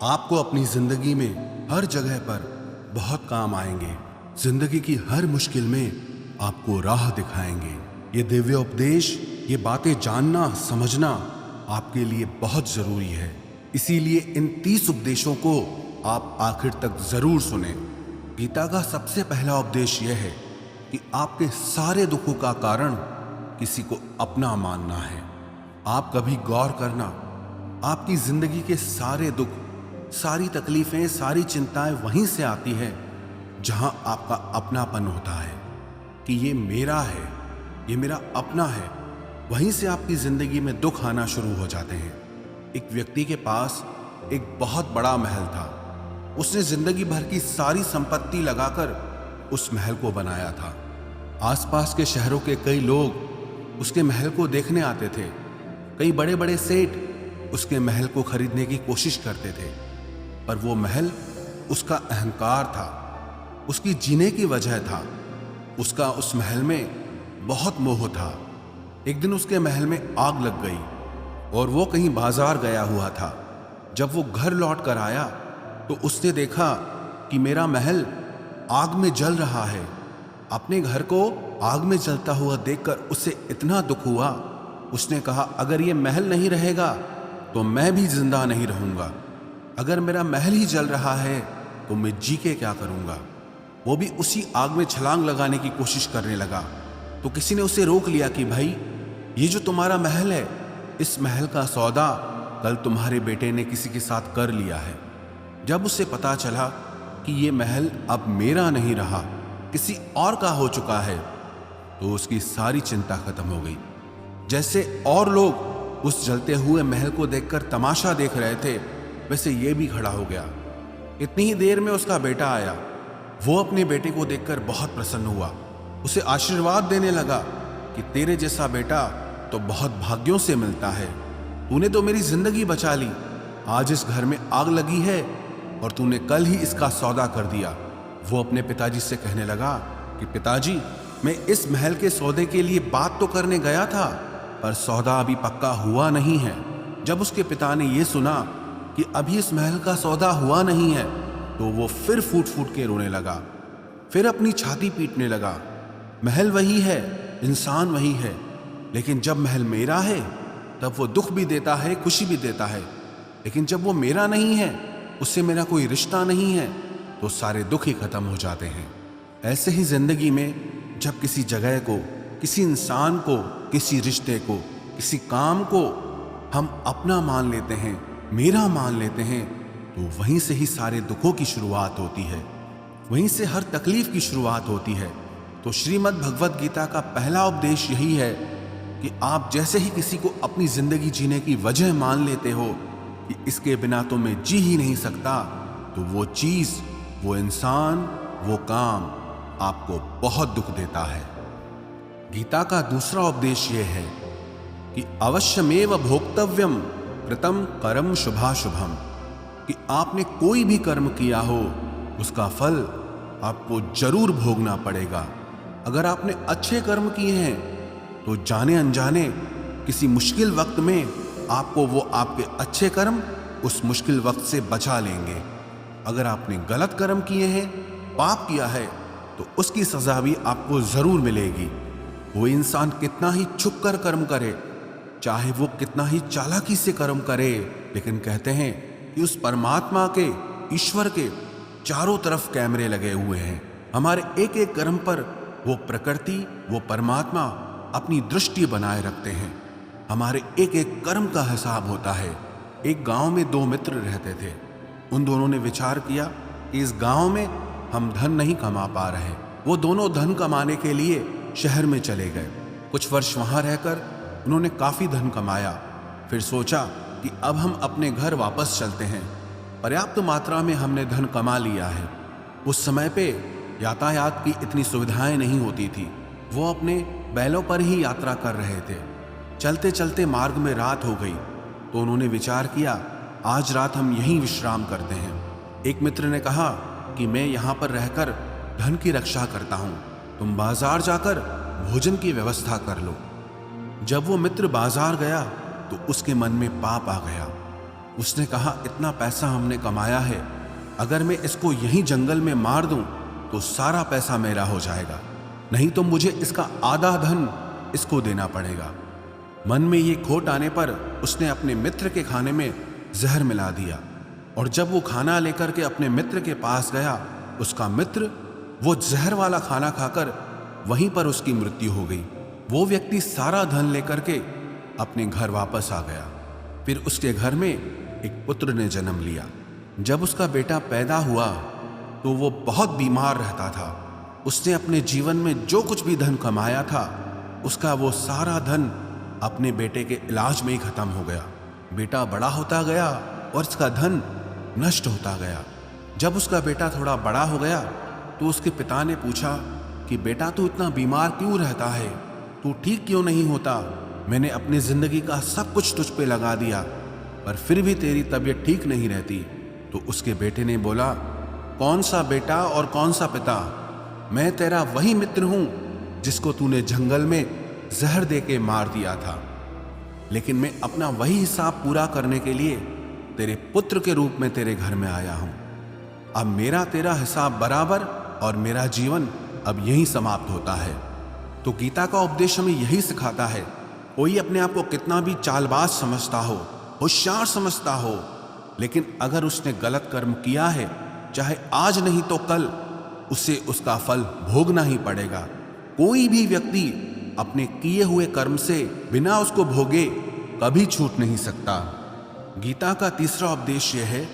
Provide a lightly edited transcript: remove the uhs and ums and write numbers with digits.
आपको अपनी जिंदगी में हर जगह पर बहुत काम आएंगे। जिंदगी की हर मुश्किल में आपको राह दिखाएंगे। ये दिव्य उपदेश, ये बातें जानना समझना आपके लिए बहुत जरूरी है। इसीलिए इन 30 उपदेशों को आप आखिर तक जरूर सुने। गीता का सबसे पहला उपदेश यह है कि आपके सारे दुखों का कारण किसी को अपना मानना है। आप कभी गौर करना, आपकी जिंदगी के सारे दुख, सारी तकलीफें, सारी चिंताएं वहीं से आती है जहां आपका अपनापन होता है कि ये मेरा है, ये मेरा अपना है। वहीं से आपकी जिंदगी में दुख आना शुरू हो जाते हैं। एक व्यक्ति के पास एक बहुत बड़ा महल था। उसने जिंदगी भर की सारी संपत्ति लगाकर उस महल को बनाया था। आसपास के शहरों के कई लोग उसके महल को देखने आते थे। कई बड़े बड़े सेठ उसके महल को खरीदने की कोशिश करते थे, पर वो महल उसका अहंकार था, उसकी जीने की वजह था। उसका उस महल में बहुत मोह था। एक दिन उसके महल में आग लग गई और वो कहीं बाजार गया हुआ था। जब वो घर लौट कर आया तो उसने देखा कि मेरा महल आग में जल रहा है। अपने घर को आग में जलता हुआ देखकर उसे इतना दुख हुआ। उसने कहा, अगर ये महल नहीं रहेगा तो मैं भी जिंदा नहीं रहूंगा। अगर मेरा महल ही जल रहा है तो मैं जी के क्या करूंगा। वो भी उसी आग में छलांग लगाने की कोशिश करने लगा। तो किसी ने उसे रोक लिया कि भाई, ये जो तुम्हारा महल है, इस महल का सौदा कल तुम्हारे बेटे ने किसी के साथ कर लिया है। जब उसे पता चला कि ये महल अब मेरा नहीं रहा, किसी और का हो चुका है, तो उसकी सारी चिंता खत्म हो गई। जैसे और लोग उस जलते हुए महल को देखकर तमाशा देख रहे थे, वैसे ये भी खड़ा हो गया। इतनी ही देर में उसका बेटा आया। वो अपने बेटे को देखकर बहुत प्रसन्न हुआ। उसे आशीर्वाद देने लगा कि तेरे जैसा बेटा तो बहुत भाग्यों से मिलता है। तूने तो मेरी जिंदगी बचा ली। आज इस घर में आग लगी है और तूने कल ही इसका सौदा कर दिया। वो अपने पिताजी से कहने लगा कि पिताजी, मैं इस महल के सौदे के लिए बात तो करने गया था, पर सौदा अभी पक्का हुआ नहीं है। जब उसके पिता ने यह सुना कि अभी इस महल का सौदा हुआ नहीं है, तो वो फिर फूट फूट के रोने लगा। फिर अपनी छाती पीटने लगा। महल वही है, इंसान वही है, लेकिन जब महल मेरा है तब वो दुख भी देता है, खुशी भी देता है। लेकिन जब वो मेरा नहीं है, उससे मेरा कोई रिश्ता नहीं है, तो सारे दुख ही खत्म हो जाते हैं। ऐसे ही जिंदगी में जब किसी जगह को, किसी इंसान को, किसी रिश्ते को, किसी काम को हम अपना मान लेते हैं, मेरा मान लेते हैं, तो वहीं से ही सारे दुखों की शुरुआत होती है, वहीं से हर तकलीफ की शुरुआत होती है। तो श्रीमद् भगवद गीता का पहला उपदेश यही है कि आप जैसे ही किसी को अपनी जिंदगी जीने की वजह मान लेते हो कि इसके बिना तो मैं जी ही नहीं सकता, तो वो चीज, वो इंसान, वो काम आपको बहुत दुख देता है। गीता का दूसरा उपदेश यह है कि अवश्यमेव भोक्तव्यम कृतं कर्म शुभाशुभम, कि आपने कोई भी कर्म किया हो उसका फल आपको जरूर भोगना पड़ेगा। अगर आपने अच्छे कर्म किए हैं तो जाने अनजाने किसी मुश्किल वक्त में आपको वो आपके अच्छे कर्म उस मुश्किल वक्त से बचा लेंगे। अगर आपने गलत कर्म किए हैं, पाप किया है, तो उसकी सजा भी आपको जरूर मिलेगी। वो इंसान कितना ही छुप कर कर्म करे, चाहे वो कितना ही चालाकी से कर्म करे, लेकिन कहते हैं कि उस परमात्मा के, ईश्वर के चारों तरफ कैमरे लगे हुए हैं। हमारे एक एक कर्म पर वो प्रकृति, वो परमात्मा अपनी दृष्टि बनाए रखते हैं। हमारे एक एक कर्म का हिसाब होता है। एक गांव में 2 मित्र रहते थे। उन दोनों ने विचार किया कि इस गांव में हम धन नहीं कमा पा रहे। वो दोनों धन कमाने के लिए शहर में चले गए। कुछ वर्ष वहां रहकर उन्होंने काफी धन कमाया। फिर सोचा कि अब हम अपने घर वापस चलते हैं, पर्याप्त मात्रा में हमने धन कमा लिया है। उस समय पे यातायात की इतनी सुविधाएं नहीं होती थी। वो अपने बैलों पर ही यात्रा कर रहे थे। चलते चलते मार्ग में रात हो गई, तो उन्होंने विचार किया, आज रात हम यहीं विश्राम करते हैं। एक मित्र ने कहा कि मैं यहाँ पर रहकर धन की रक्षा करता हूँ, तुम बाजार जाकर भोजन की व्यवस्था कर लो। जब वो मित्र बाजार गया तो उसके मन में पाप आ गया। उसने कहा, इतना पैसा हमने कमाया है, अगर मैं इसको यहीं जंगल में मार दूं तो सारा पैसा मेरा हो जाएगा, नहीं तो मुझे इसका आधा धन इसको देना पड़ेगा। मन में ये खोट आने पर उसने अपने मित्र के खाने में जहर मिला दिया, और जब वो खाना लेकर के अपने मित्र के पास गया, उसका मित्र वो जहर वाला खाना खाकर वहीं पर उसकी मृत्यु हो गई। वो व्यक्ति सारा धन लेकर के अपने घर वापस आ गया। फिर उसके घर में एक पुत्र ने जन्म लिया। जब उसका बेटा पैदा हुआ तो वो बहुत बीमार रहता था। उसने अपने जीवन में जो कुछ भी धन कमाया था, उसका वो सारा धन अपने बेटे के इलाज में ही खत्म हो गया। बेटा बड़ा होता गया और इसका धन नष्ट होता गया। जब उसका बेटा थोड़ा बड़ा हो गया तो उसके पिता ने पूछा कि बेटा, तू इतना बीमार क्यों रहता है, तू ठीक क्यों नहीं होता? मैंने अपनी जिंदगी का सब कुछ तुझ पे लगा दिया, पर फिर भी तेरी तबीयत ठीक नहीं रहती। तो उसके बेटे ने बोला, कौन सा बेटा और कौन सा पिता? मैं तेरा वही मित्र हूं जिसको तूने जंगल में जहर दे के मार दिया था, लेकिन मैं अपना वही हिसाब पूरा करने के लिए तेरे पुत्र के रूप में तेरे घर में आया हूं। अब मेरा तेरा हिसाब बराबर और मेरा जीवन अब यहीं समाप्त होता है। तो गीता का उपदेश हमें यही सिखाता है, कोई अपने आप को कितना भी चालबाज समझता हो, होशियार समझता हो, लेकिन अगर उसने गलत कर्म किया है, चाहे आज नहीं तो कल उसे उसका फल भोगना ही पड़ेगा। कोई भी व्यक्ति अपने किए हुए कर्म से बिना उसको भोगे कभी छूट नहीं सकता। गीता का तीसरा उपदेश यह है